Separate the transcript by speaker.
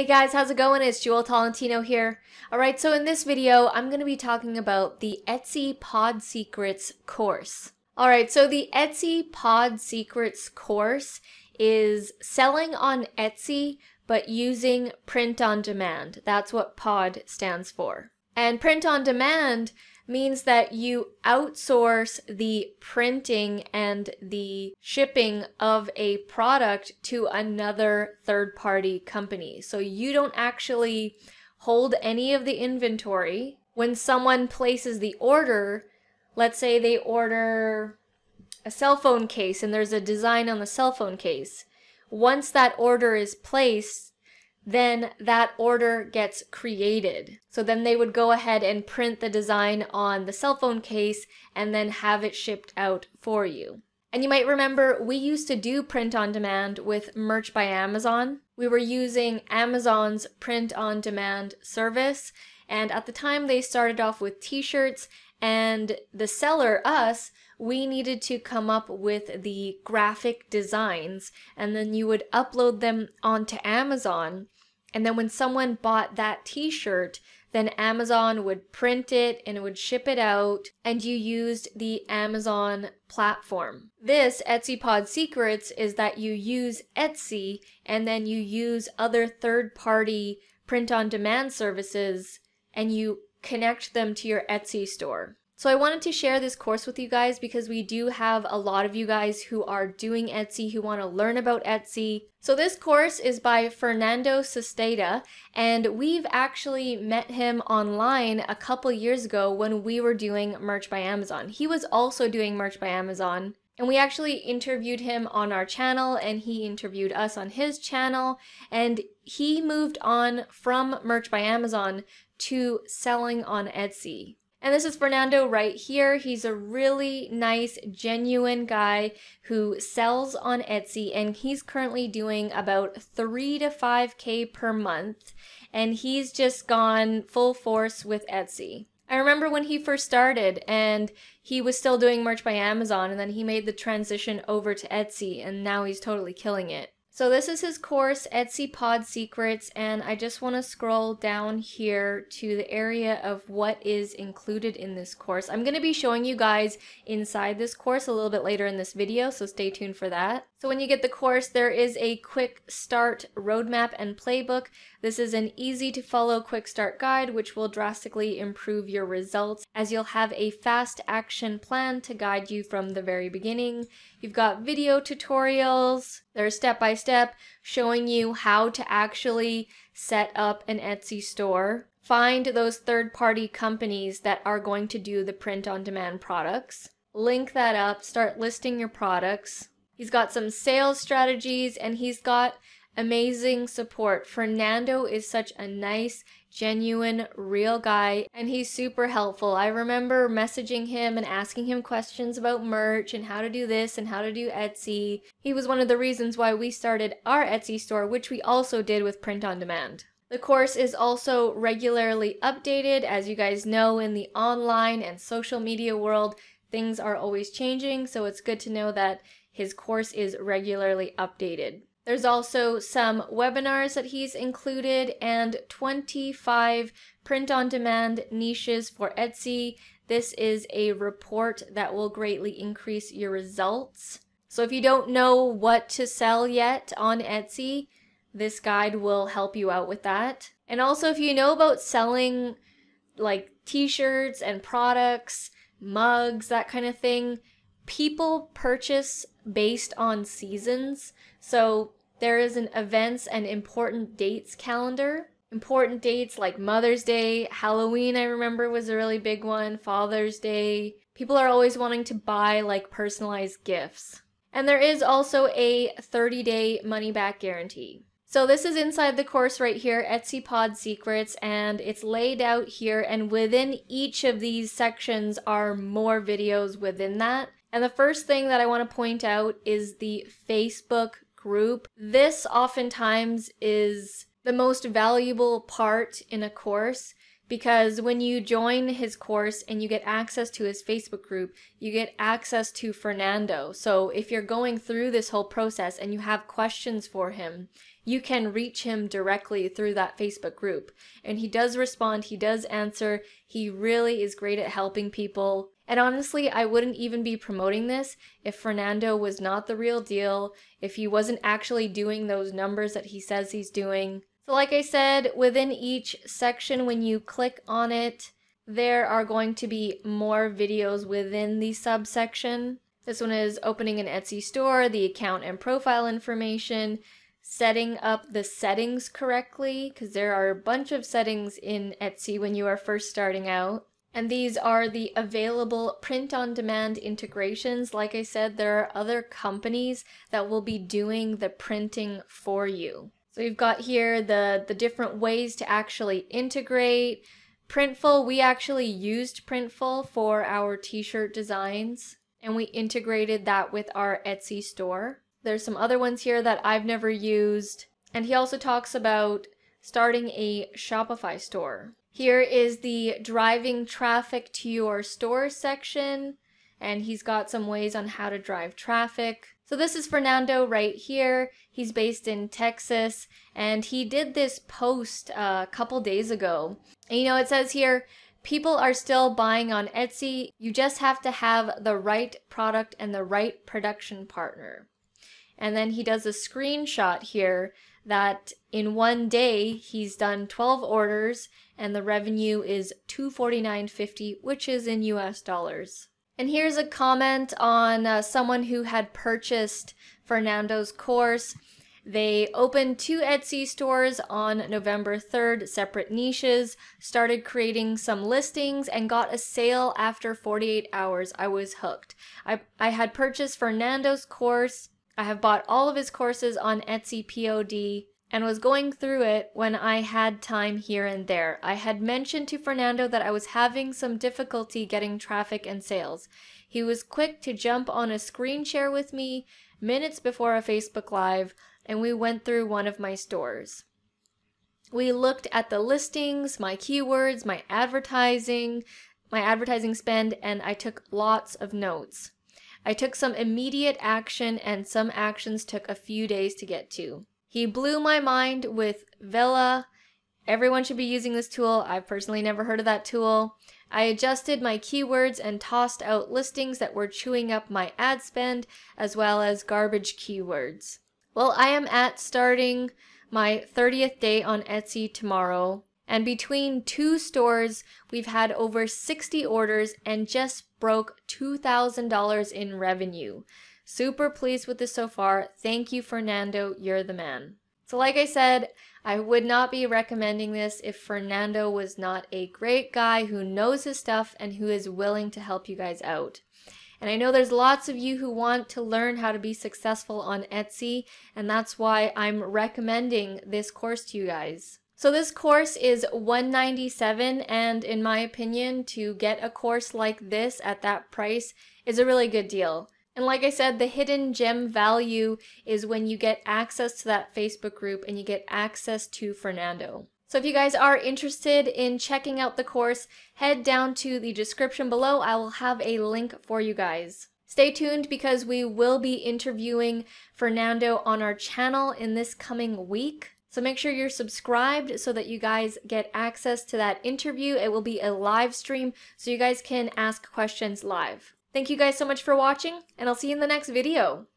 Speaker 1: Hey guys, how's it going? It's Jewel Tolentino here. Alright, so in this video, I'm going to be talking about the Etsy Pod Secrets course. Alright, so the Etsy Pod Secrets course is selling on Etsy, but using print on demand. That's what POD stands for. And print on demand means that you outsource the printing and the shipping of a product to another third-party company. So you don't actually hold any of the inventory. When someone places the order, let's say they order a cell phone case and there's a design on the cell phone case. Once that order is placed, then that order gets created. So then they would go ahead and print the design on the cell phone case and then have it shipped out for you. And you might remember we used to do print on demand with Merch by Amazon. We were using Amazon's print on demand service, and at the time they started off with t-shirts, and the seller, us, we needed to come up with the graphic designs, and then you would upload them onto Amazon. And then when someone bought that t-shirt, then Amazon would print it and it would ship it out, and you used the Amazon platform. This Etsy Pod Secrets is that you use Etsy and then you use other third-party print-on-demand services and you connect them to your Etsy store. So I wanted to share this course with you guys because we do have a lot of you guys who are doing Etsy, who want to learn about Etsy. So this course is by Fernando Sustaita, and we've actually met him online a couple years ago when we were doing Merch by Amazon. He was also doing Merch by Amazon, and we actually interviewed him on our channel and he interviewed us on his channel, and he moved on from Merch by Amazon to selling on Etsy. And this is Fernando right here. He's a really nice, genuine guy who sells on Etsy, and he's currently doing about 3 to 5K per month, and he's just gone full force with Etsy. I remember when he first started and he was still doing Merch by Amazon, and then he made the transition over to Etsy, and now he's totally killing it. So this is his course, Etsy Pod Secrets, and I just want to scroll down here to the area of what is included in this course. I'm going to be showing you guys inside this course a little bit later in this video, so stay tuned for that. So when you get the course, there is a quick start roadmap and playbook. This is an easy to follow quick start guide which will drastically improve your results, as you'll have a fast action plan to guide you from the very beginning. You've got video tutorials. There's step-by-step showing you how to actually set up an Etsy store. Find those third-party companies that are going to do the print-on-demand products. Link that up, start listing your products. He's got some sales strategies, and he's got amazing support. Fernando is such a nice, genuine, real guy, and he's super helpful. I remember messaging him and asking him questions about merch and how to do this and how to do Etsy. He was one of the reasons why we started our Etsy store, which we also did with print on demand. The course is also regularly updated. As you guys know, in the online and social media world, things are always changing, so it's good to know that his course is regularly updated. There's also some webinars that he's included and 25 print-on-demand niches for Etsy. This is a report that will greatly increase your results. So if you don't know what to sell yet on Etsy, this guide will help you out with that. And also, if you know about selling like t-shirts and products, mugs, that kind of thing, people purchase based on seasons. So there is an events and important dates calendar. Important dates like Mother's Day, Halloween I remember was a really big one, Father's Day. People are always wanting to buy like personalized gifts. And there is also a 30-day money-back guarantee. So this is inside the course right here, Etsy Pod Secrets, and it's laid out here, and within each of these sections are more videos within that. And the first thing that I want to point out is the Facebook group. This oftentimes is the most valuable part in a course, because when you join his course and you get access to his Facebook group, you get access to Fernando. So if you're going through this whole process and you have questions for him, you can reach him directly through that Facebook group. And he does respond, he does answer, he really is great at helping people. And honestly, I wouldn't even be promoting this if Fernando was not the real deal, if he wasn't actually doing those numbers that he says he's doing. So like I said, within each section, when you click on it, there are going to be more videos within the subsection. This one is opening an Etsy store, the account and profile information, setting up the settings correctly, because there are a bunch of settings in Etsy when you are first starting out. And these are the available print-on-demand integrations. Like I said, there are other companies that will be doing the printing for you. So you've got here the different ways to actually integrate. Printful, we actually used Printful for our t-shirt designs, and we integrated that with our Etsy store. There's some other ones here that I've never used. And he also talks about starting a Shopify store. Here is the driving traffic to your store section, and he's got some ways on how to drive traffic. So this is Fernando right here. He's based in Texas, and he did this post a couple days ago. And you know, it says here, people are still buying on Etsy. You just have to have the right product and the right production partner. And then he does a screenshot here that in one day he's done 12 orders and the revenue is $249.50, which is in US dollars. And here's a comment on someone who had purchased Fernando's course. They opened 2 Etsy stores on November 3rd, separate niches, started creating some listings, and got a sale after 48 hours. I was hooked. I had purchased Fernando's course. I have bought all of his courses on Etsy POD and was going through it when I had time here and there. I had mentioned to Fernando that I was having some difficulty getting traffic and sales. He was quick to jump on a screen share with me minutes before a Facebook Live, and we went through one of my stores. We looked at the listings, my keywords, my advertising spend, and I took lots of notes. I took some immediate action, and some actions took a few days to get to. He blew my mind with Villa. Everyone should be using this tool. I've personally never heard of that tool. I adjusted my keywords and tossed out listings that were chewing up my ad spend, as well as garbage keywords. Well, I am starting my 30th day on Etsy tomorrow, and between 2 stores, we've had over 60 orders and just broke $2,000 in revenue. Super pleased with this so far. Thank you, Fernando. You're the man. So like I said, I would not be recommending this if Fernando was not a great guy who knows his stuff and who is willing to help you guys out. And I know there's lots of you who want to learn how to be successful on Etsy, and that's why I'm recommending this course to you guys. So this course is $197, and in my opinion, to get a course like this at that price is a really good deal. And like I said, the hidden gem value is when you get access to that Facebook group and you get access to Fernando. So if you guys are interested in checking out the course, head down to the description below. I will have a link for you guys. Stay tuned because we will be interviewing Fernando on our channel in this coming week. So make sure you're subscribed so that you guys get access to that interview. It will be a live stream so you guys can ask questions live. Thank you guys so much for watching, and I'll see you in the next video.